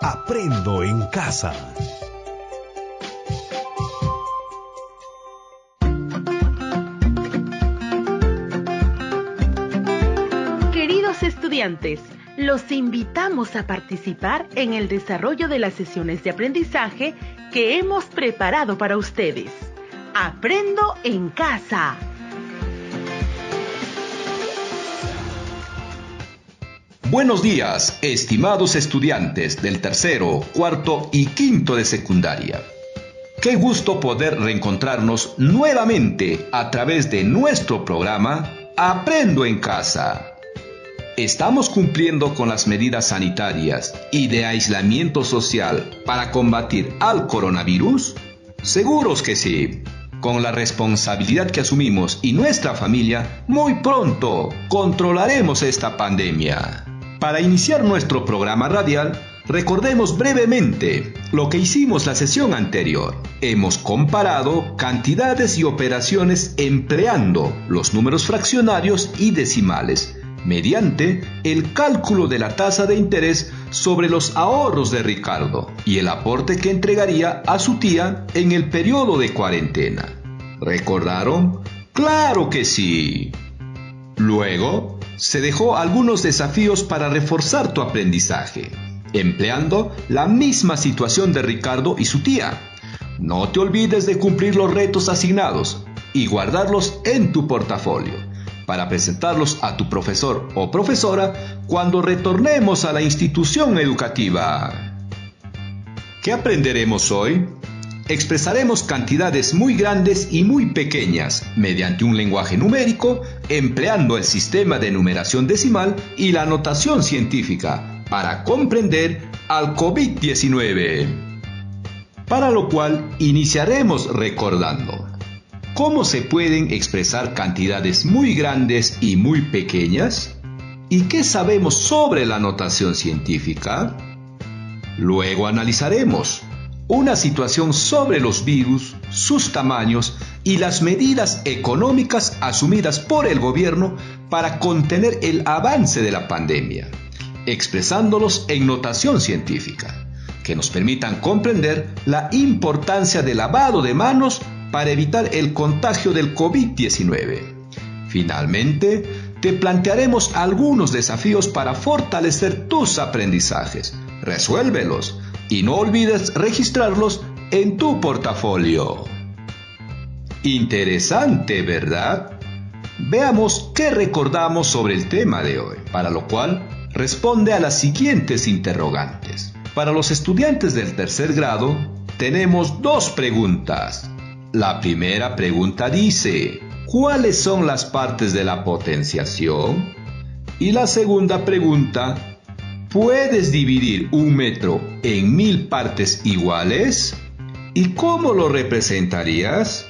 Aprendo en casa. Queridos estudiantes, los invitamos a participar en el desarrollo de las sesiones de aprendizaje que hemos preparado para ustedes. Aprendo en casa. Buenos días, estimados estudiantes del tercero, cuarto y quinto de secundaria. Qué gusto poder reencontrarnos nuevamente a través de nuestro programa Aprendo en casa. ¿Estamos cumpliendo con las medidas sanitarias y de aislamiento social para combatir al coronavirus? Seguros que sí. Con la responsabilidad que asumimos y nuestra familia, muy pronto controlaremos esta pandemia. Para iniciar nuestro programa radial, recordemos brevemente lo que hicimos la sesión anterior. Hemos comparado cantidades y operaciones empleando los números fraccionarios y decimales, mediante el cálculo de la tasa de interés sobre los ahorros de Ricardo y el aporte que entregaría a su tía en el periodo de cuarentena. ¿Recordaron? ¡Claro que sí! Luego, se dejó algunos desafíos para reforzar tu aprendizaje, empleando la misma situación de Ricardo y su tía. No te olvides de cumplir los retos asignados y guardarlos en tu portafolio, para presentarlos a tu profesor o profesora cuando retornemos a la institución educativa. ¿Qué aprenderemos hoy? Expresaremos cantidades muy grandes y muy pequeñas mediante un lenguaje numérico, empleando el sistema de numeración decimal y la notación científica para comprender al COVID-19. Para lo cual iniciaremos recordando ¿cómo se pueden expresar cantidades muy grandes y muy pequeñas? ¿Y qué sabemos sobre la notación científica? Luego analizaremos una situación sobre los virus, sus tamaños y las medidas económicas asumidas por el gobierno para contener el avance de la pandemia, expresándolos en notación científica, que nos permitan comprender la importancia del lavado de manos para evitar el contagio del COVID-19. Finalmente, te plantearemos algunos desafíos para fortalecer tus aprendizajes. Resuélvelos y no olvides registrarlos en tu portafolio. Interesante, ¿verdad? Veamos qué recordamos sobre el tema de hoy, para lo cual responde a las siguientes interrogantes. Para los estudiantes del tercer grado, tenemos dos preguntas. La primera pregunta dice, ¿cuáles son las partes de la potenciación? Y la segunda pregunta, ¿puedes dividir un metro en 1000 partes iguales? ¿Y cómo lo representarías?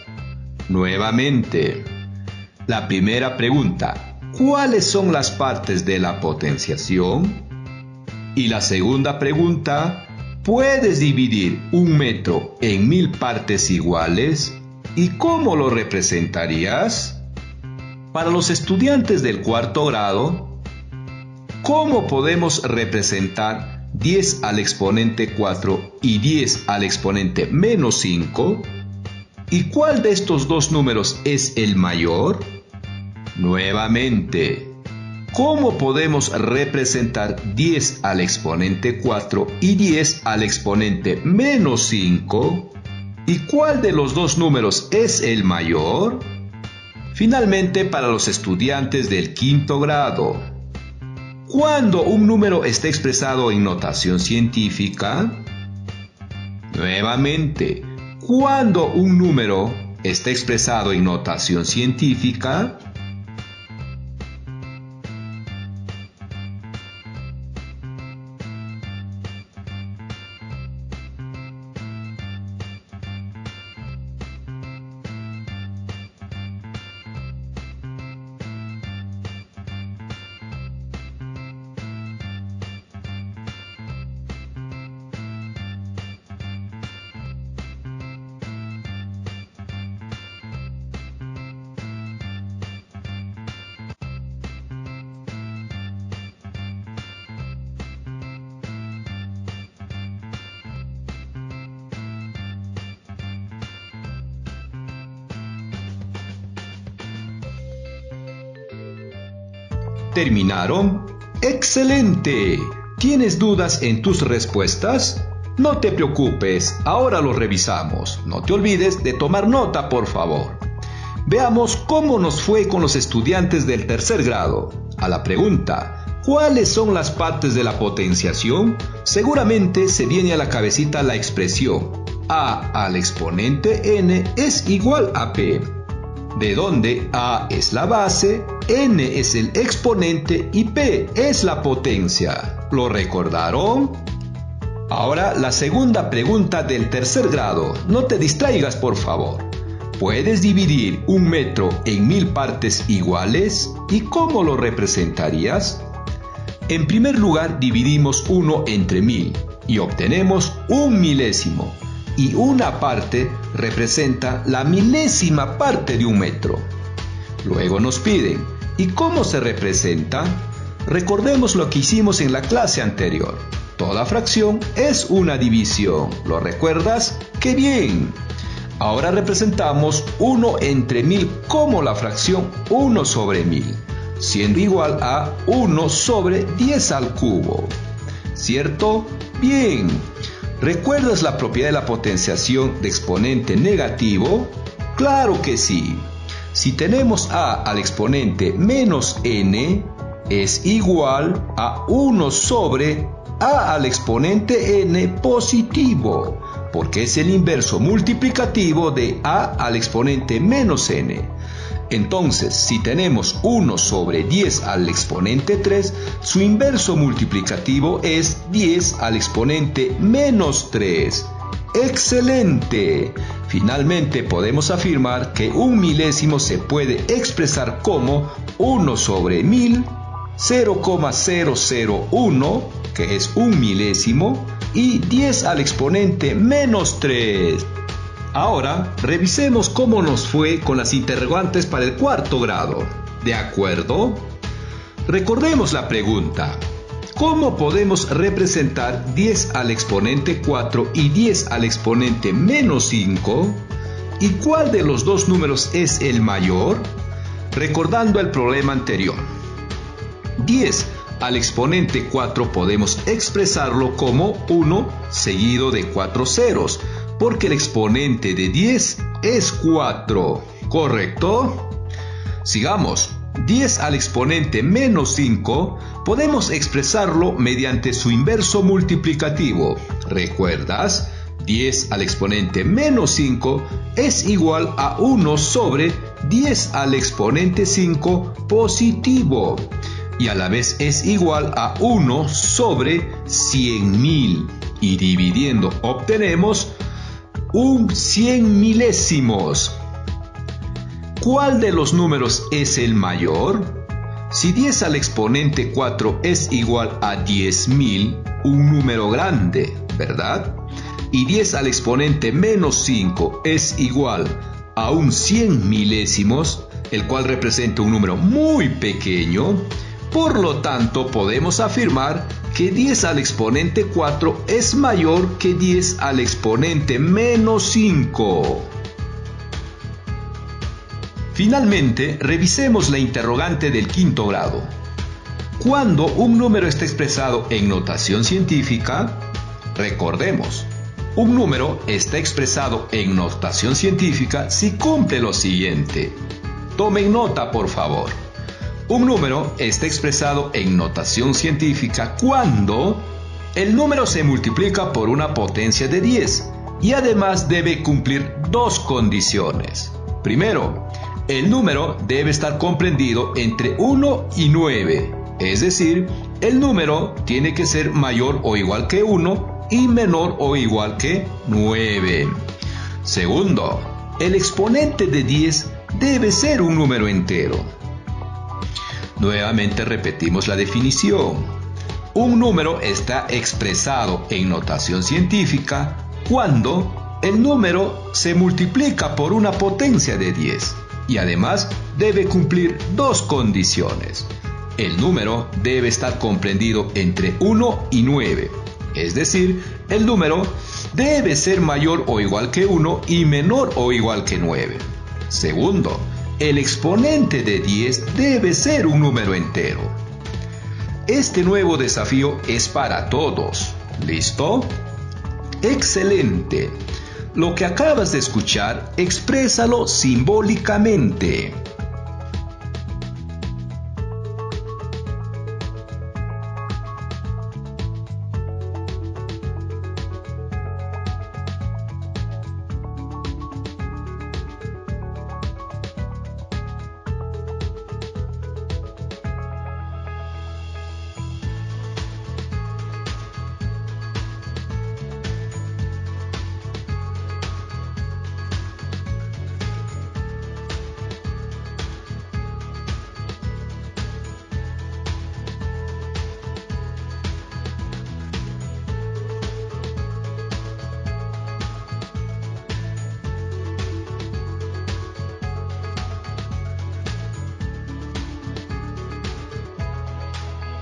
Nuevamente, la primera pregunta, ¿cuáles son las partes de la potenciación? Y la segunda pregunta, ¿puedes dividir un metro en 1000 partes iguales? ¿Y cómo lo representarías? Para los estudiantes del cuarto grado, ¿cómo podemos representar 10 al exponente 4 y 10 al exponente menos 5? ¿Y cuál de estos dos números es el mayor? Nuevamente, ¿cómo podemos representar 10 al exponente 4 y 10 al exponente menos 5? ¿Y cuál de los dos números es el mayor? Finalmente, para los estudiantes del quinto grado, ¿cuándo un número está expresado en notación científica? Nuevamente, ¿cuándo un número está expresado en notación científica? ¿Terminaron? ¡Excelente! ¿Tienes dudas en tus respuestas? No te preocupes, ahora lo revisamos. No te olvides de tomar nota, por favor. Veamos cómo nos fue con los estudiantes del tercer grado. A la pregunta, ¿cuáles son las partes de la potenciación? Seguramente se viene a la cabecita la expresión A al exponente n es igual a P, de donde A es la base, n es el exponente y P es la potencia. ¿Lo recordaron? Ahora la segunda pregunta del tercer grado. No te distraigas, por favor. ¿Puedes dividir 1 metro en 1000 partes iguales? ¿Y cómo lo representarías? En primer lugar, dividimos 1 entre 1000 y obtenemos 1 milésimo. Y una parte representa la milésima parte de 1 metro. Luego nos piden, ¿y cómo se representa? Recordemos lo que hicimos en la clase anterior. Toda fracción es una división. ¿Lo recuerdas? ¡Qué bien! Ahora representamos 1 entre 1000 como la fracción 1 sobre 1000, siendo igual a 1 sobre 10 al cubo. ¿Cierto? Bien. ¿Recuerdas la propiedad de la potenciación de exponente negativo? ¡Claro que sí! Si tenemos a al exponente menos n, es igual a 1 sobre a al exponente n positivo, porque es el inverso multiplicativo de a al exponente menos n. Entonces, si tenemos 1 sobre 10 al exponente 3, su inverso multiplicativo es 10 al exponente menos 3. ¡Excelente! Finalmente podemos afirmar que 1 milésimo se puede expresar como 1 sobre 1000, 0,001, que es 1 milésimo, y 10 al exponente menos 3. Ahora, revisemos cómo nos fue con las interrogantes para el cuarto grado. ¿De acuerdo? Recordemos la pregunta. ¿Cómo podemos representar 10 al exponente 4 y 10 al exponente menos 5? ¿Y cuál de los dos números es el mayor? Recordando el problema anterior. 10 al exponente 4 podemos expresarlo como 1 seguido de 4 ceros, porque el exponente de 10 es 4, ¿correcto? Sigamos. 10 al exponente menos 5 podemos expresarlo mediante su inverso multiplicativo. ¿Recuerdas? 10 al exponente menos 5 es igual a 1 sobre 10 al exponente 5 positivo. Y a la vez es igual a 1 sobre 100.000. Y dividiendo obtenemos un 100 milésimos. ¿Cuál de los números es el mayor? Si 10 al exponente 4 es igual a 10.000, un número grande, ¿verdad? Y 10 al exponente menos 5 es igual a un 100 milésimos, el cual representa un número muy pequeño. Por lo tanto, podemos afirmar que 10 al exponente 4 es mayor que 10 al exponente menos 5. Finalmente, revisemos la interrogante del quinto grado. Cuando un número está expresado en notación científica, recordemos, un número está expresado en notación científica si cumple lo siguiente. Tomen nota, por favor. Un número está expresado en notación científica cuando el número se multiplica por una potencia de 10 y además debe cumplir dos condiciones. Primero, el número debe estar comprendido entre 1 y 9, es decir, el número tiene que ser mayor o igual que 1 y menor o igual que 9. Segundo, el exponente de 10 debe ser un número entero. Nuevamente repetimos la definición. Un número está expresado en notación científica cuando el número se multiplica por una potencia de 10 y además debe cumplir dos condiciones. El número debe estar comprendido entre 1 y 9, es decir, el número debe ser mayor o igual que 1 y menor o igual que 9. Segundo, el exponente de 10 debe ser un número entero. Este nuevo desafío es para todos. ¿Listo? ¡Excelente! Lo que acabas de escuchar, exprésalo simbólicamente.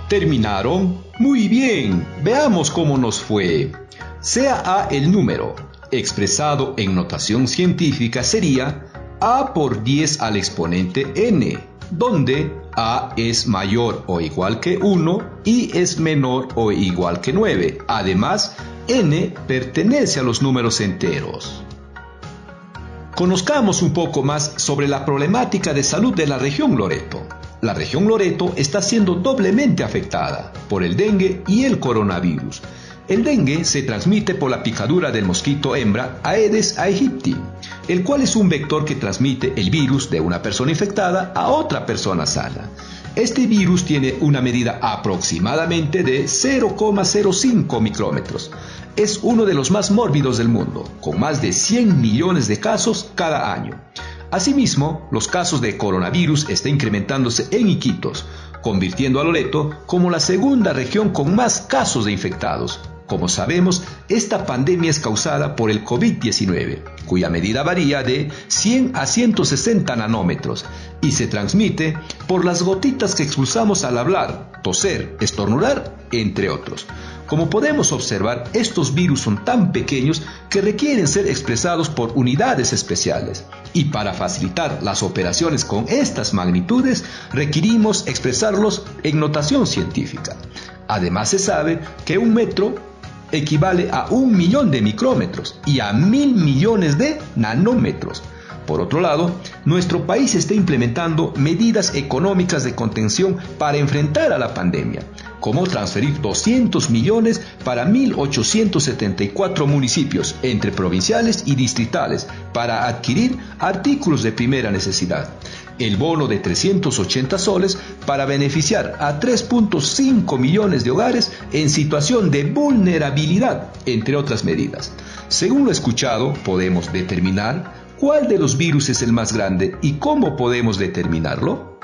¿Terminaron? Muy bien, veamos cómo nos fue. Sea A el número, expresado en notación científica sería A por 10 al exponente n, donde A es mayor o igual que 1 y es menor o igual que 9. Además, n pertenece a los números enteros. Conozcamos un poco más sobre la problemática de salud de la región Loreto. La región Loreto está siendo doblemente afectada por el dengue y el coronavirus. El dengue se transmite por la picadura del mosquito hembra Aedes aegypti, el cual es un vector que transmite el virus de una persona infectada a otra persona sana. Este virus tiene una medida aproximadamente de 0,05 micrómetros. Es uno de los más mórbidos del mundo, con más de 100 millones de casos cada año. Asimismo, los casos de coronavirus están incrementándose en Iquitos, convirtiendo a Loreto como la segunda región con más casos de infectados. Como sabemos, esta pandemia es causada por el COVID-19, cuya medida varía de 100 a 160 nanómetros y se transmite por las gotitas que expulsamos al hablar, toser, estornudar, entre otros. Como podemos observar, estos virus son tan pequeños que requieren ser expresados por unidades especiales. Y para facilitar las operaciones con estas magnitudes, requerimos expresarlos en notación científica. Además, se sabe que un metro equivale a 1 millón de micrómetros y a 1.000 millones de nanómetros. Por otro lado, nuestro país está implementando medidas económicas de contención para enfrentar a la pandemia, como transferir 200 millones para 1.874 municipios entre provinciales y distritales para adquirir artículos de primera necesidad. El bono de 380 soles para beneficiar a 3.5 millones de hogares en situación de vulnerabilidad, entre otras medidas. Según lo escuchado, podemos determinar ¿cuál de los virus es el más grande y cómo podemos determinarlo?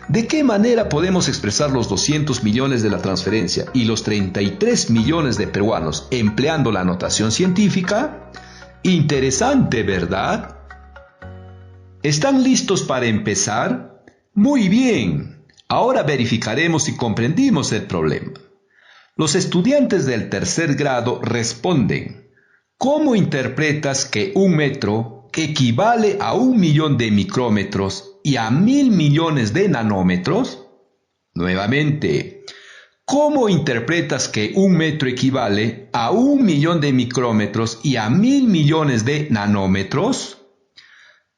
¿De qué manera podemos expresar los 200 millones de la transferencia y los 33 millones de peruanos empleando la notación científica? Interesante, ¿verdad? ¿Están listos para empezar? Muy bien. Ahora verificaremos si comprendimos el problema. Los estudiantes del tercer grado responden: ¿cómo interpretas que 1 metro equivale a 1 millón de micrómetros y a 1.000 millones de nanómetros? Nuevamente, ¿cómo interpretas que 1 metro equivale a 1 millón de micrómetros y a 1.000 millones de nanómetros?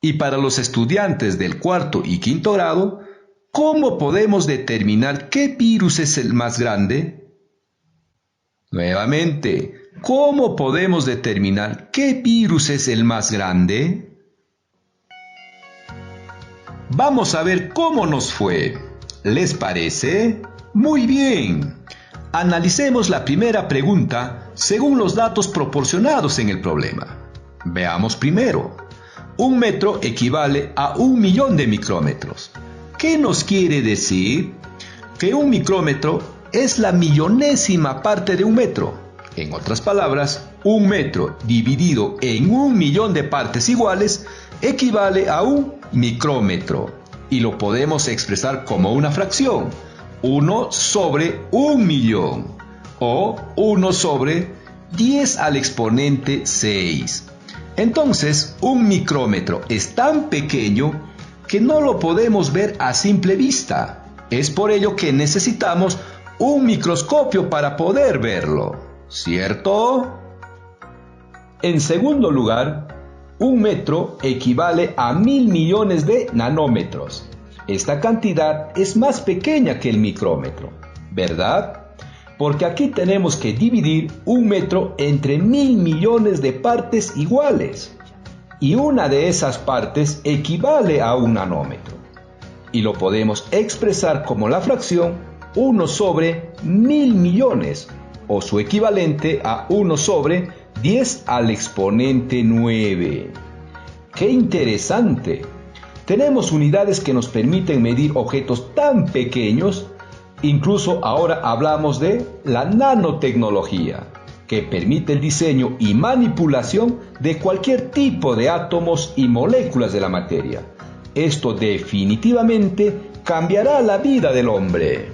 Y para los estudiantes del cuarto y quinto grado, ¿cómo podemos determinar qué virus es el más grande? Nuevamente, ¿cómo podemos determinar qué virus es el más grande? Vamos a ver cómo nos fue. ¿Les parece? Muy bien. Analicemos la primera pregunta según los datos proporcionados en el problema. Veamos primero. 1 metro equivale a 1 millón de micrómetros. ¿Qué nos quiere decir? Que un micrómetro es la millonésima parte de un metro. En otras palabras, 1 metro dividido en 1 millón de partes iguales equivale a 1 micrómetro. Y lo podemos expresar como una fracción. 1 sobre 1 millón. O 1 sobre 10 al exponente 6. Entonces, un micrómetro es tan pequeño que no lo podemos ver a simple vista. Es por ello que necesitamos un microscopio para poder verlo, ¿cierto? En segundo lugar, un metro equivale a 1.000 millones de nanómetros. Esta cantidad es más pequeña que el micrómetro, ¿verdad? Porque aquí tenemos que dividir un metro entre 1.000 millones de partes iguales. Y una de esas partes equivale a un nanómetro. Y lo podemos expresar como la fracción 1 sobre 1.000 millones, o su equivalente a 1 sobre 10 al exponente 9. ¡Qué interesante! Tenemos unidades que nos permiten medir objetos tan pequeños. Incluso ahora hablamos de la nanotecnología, que permite el diseño y manipulación de cualquier tipo de átomos y moléculas de la materia. Esto definitivamente cambiará la vida del hombre.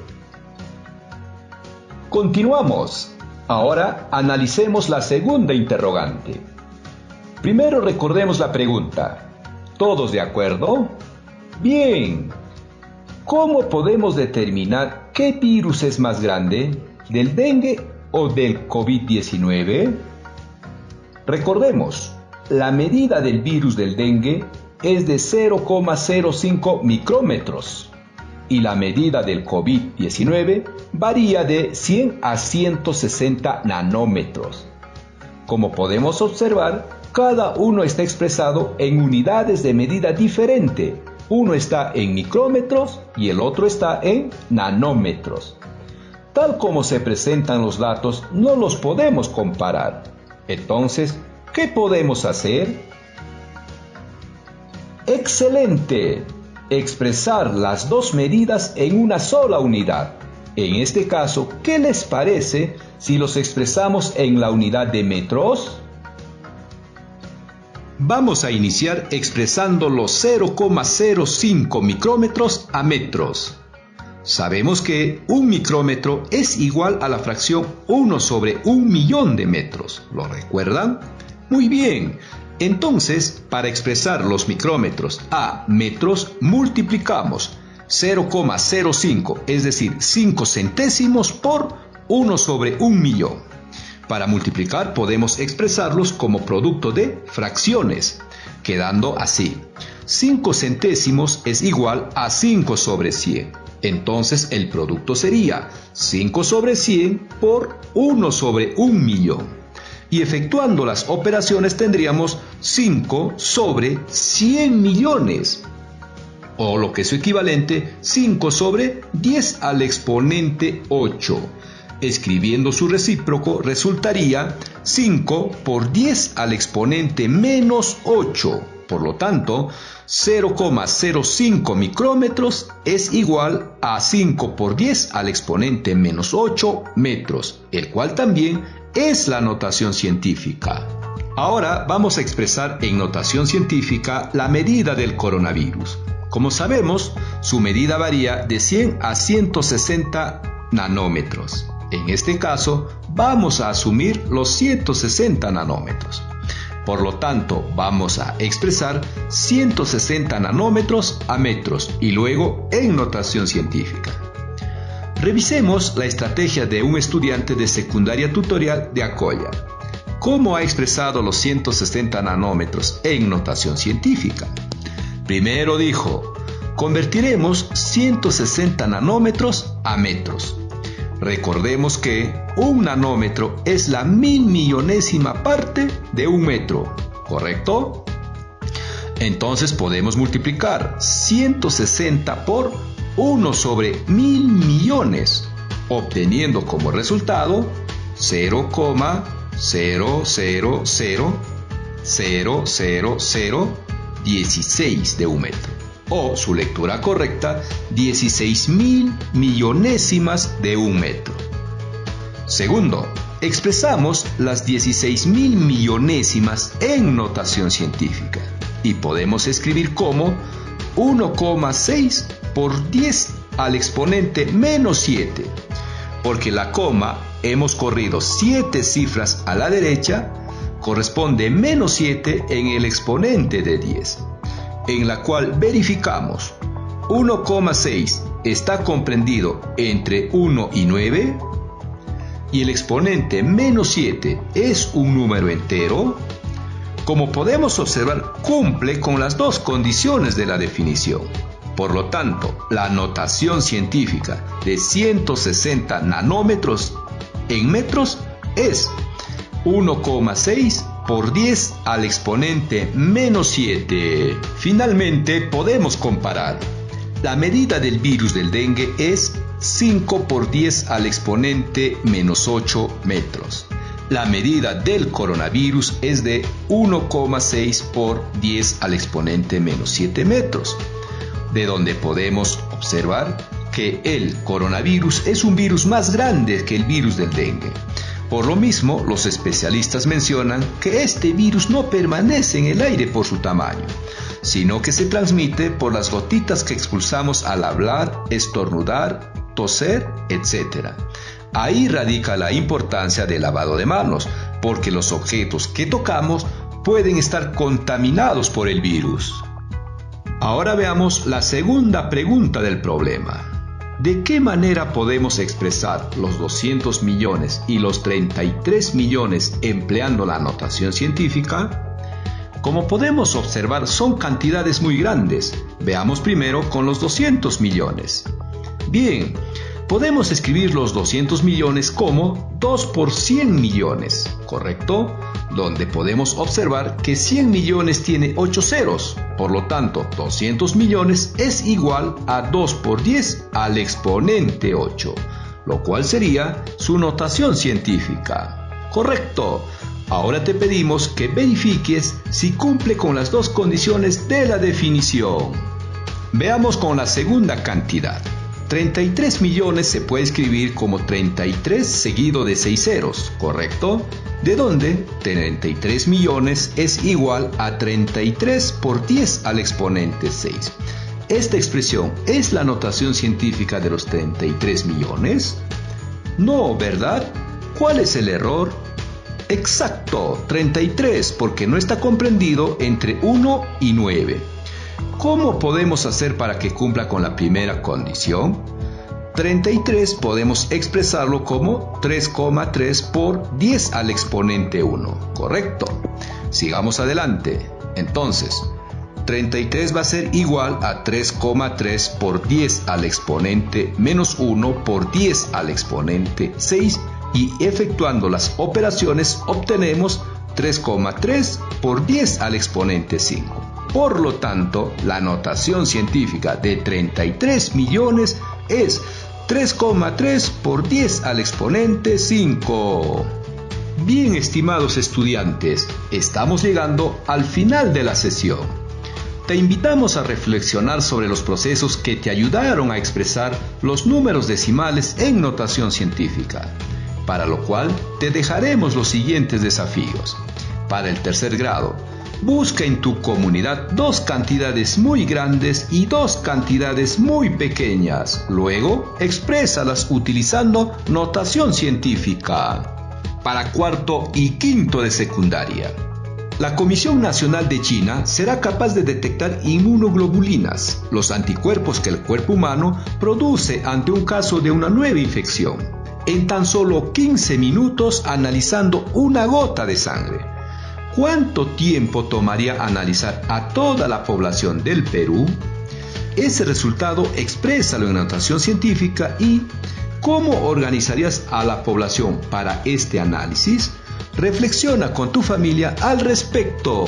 Continuamos. Ahora analicemos la segunda interrogante. Primero recordemos la pregunta. ¿Todos de acuerdo? Bien. ¿Cómo podemos determinar qué virus es más grande, del dengue o del COVID-19? Recordemos, la medida del virus del dengue es de 0,05 micrómetros y la medida del COVID-19 varía de 100 a 160 nanómetros. Como podemos observar, cada uno está expresado en unidades de medida diferente. Uno está en micrómetros y el otro está en nanómetros. Tal como se presentan los datos, no los podemos comparar. Entonces, ¿qué podemos hacer? ¡Excelente! Expresar las dos medidas en una sola unidad. En este caso, ¿qué les parece si los expresamos en la unidad de metros? Vamos a iniciar expresando los 0,05 micrómetros a metros. Sabemos que un micrómetro es igual a la fracción 1 sobre 1.000.000 de metros. ¿Lo recuerdan? Muy bien. Entonces, para expresar los micrómetros a metros, multiplicamos 0,05, es decir, 5 centésimos por 1 sobre 1.000.000. Para multiplicar podemos expresarlos como producto de fracciones, quedando así. 5 centésimos es igual a 5 sobre 100. Entonces el producto sería 5 sobre 100 por 1 sobre 1.000.000. Y efectuando las operaciones tendríamos 5 sobre 100 millones. O lo que es su equivalente, 5 sobre 10 al exponente 8. Escribiendo su recíproco resultaría 5 por 10 al exponente menos 8. Por lo tanto, 0,05 micrómetros es igual a 5 por 10 al exponente menos 8 metros, el cual también es la notación científica. Ahora vamos a expresar en notación científica la medida del coronavirus. Como sabemos, su medida varía de 100 a 160 nanómetros. En este caso, vamos a asumir los 160 nanómetros. Por lo tanto, vamos a expresar 160 nanómetros a metros y luego en notación científica. Revisemos la estrategia de un estudiante de secundaria tutorial de Acoya. ¿Cómo ha expresado los 160 nanómetros en notación científica? Primero dijo, convertiremos 160 nanómetros a metros. Recordemos que un nanómetro es la 1.000.000ª parte de un metro, ¿correcto? Entonces podemos multiplicar 160 por 1 sobre 1.000 millones, obteniendo como resultado 0,0000016 de un metro. O su lectura correcta, 16.000 millonésimas de un metro. Segundo, expresamos las 16.000 millonésimas en notación científica y podemos escribir como 1,6 por 10 al exponente menos 7, porque la coma hemos corrido 7 cifras a la derecha, corresponde menos 7 en el exponente de 10. en la cual verificamos 1,6 está comprendido entre 1 y 9 y el exponente menos 7 es un número entero, como podemos observar, cumple con las dos condiciones de la definición. Por lo tanto, la notación científica de 160 nanómetros en metros es 1,6 por 10 al exponente menos 7. Finalmente, podemos comparar. La medida del virus del dengue es 5 por 10 al exponente menos 8 metros. La medida del coronavirus es de 1,6 por 10 al exponente menos 7 metros, de donde podemos observar que el coronavirus es un virus más grande que el virus del dengue. Por lo mismo, los especialistas mencionan que este virus no permanece en el aire por su tamaño, sino que se transmite por las gotitas que expulsamos al hablar, estornudar, toser, etc. Ahí radica la importancia del lavado de manos, porque los objetos que tocamos pueden estar contaminados por el virus. Ahora veamos la segunda pregunta del problema. ¿De qué manera podemos expresar los 200 millones y los 33 millones empleando la notación científica? Como podemos observar, son cantidades muy grandes. Veamos primero con los 200 millones. Bien, podemos escribir los 200 millones como 2 por 100 millones, ¿correcto? Donde podemos observar que 100 millones tiene 8 ceros. Por lo tanto, 200 millones es igual a 2 por 10 al exponente 8, lo cual sería su notación científica. Correcto. Ahora te pedimos que verifiques si cumple con las dos condiciones de la definición. Veamos con la segunda cantidad. 33 millones se puede escribir como 33 seguido de 6 ceros, ¿correcto? De donde 33 millones es igual a 33 por 10 al exponente 6. ¿Esta expresión es la notación científica de los 33 millones? No, ¿verdad? ¿Cuál es el error? Exacto, 33, porque no está comprendido entre 1 y 9. ¿Cómo podemos hacer para que cumpla con la primera condición? 33 podemos expresarlo como 3,3 por 10 al exponente 1, ¿correcto? Sigamos adelante. Entonces, 33 va a ser igual a 3,3 por 10 al exponente menos 1 por 10 al exponente 6 y efectuando las operaciones obtenemos 3,3 por 10 al exponente 5. Por lo tanto, la notación científica de 33 millones es 3,3 por 10 al exponente 5. Bien, estimados estudiantes, estamos llegando al final de la sesión. Te invitamos a reflexionar sobre los procesos que te ayudaron a expresar los números decimales en notación científica, para lo cual te dejaremos los siguientes desafíos. Para el tercer grado, busca en tu comunidad dos cantidades muy grandes y dos cantidades muy pequeñas. Luego, exprésalas utilizando notación científica. Para cuarto y quinto de secundaria, la Comisión Nacional de China será capaz de detectar inmunoglobulinas, los anticuerpos que el cuerpo humano produce ante un caso de una nueva infección, en tan solo 15 minutos analizando una gota de sangre. ¿Cuánto tiempo tomaría analizar a toda la población del Perú? Ese resultado exprésalo en notación científica y ¿cómo organizarías a la población para este análisis? Reflexiona con tu familia al respecto.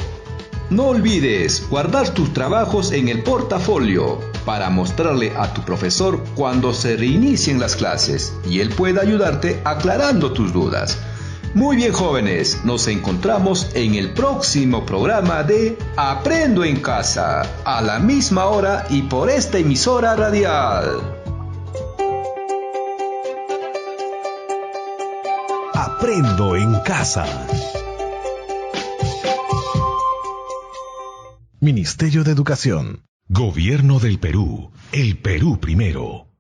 No olvides guardar tus trabajos en el portafolio para mostrarle a tu profesor cuando se reinicien las clases y él pueda ayudarte aclarando tus dudas. Muy bien, jóvenes, nos encontramos en el próximo programa de Aprendo en Casa, a la misma hora y por esta emisora radial. Aprendo en Casa. Ministerio de Educación. Gobierno del Perú. El Perú primero.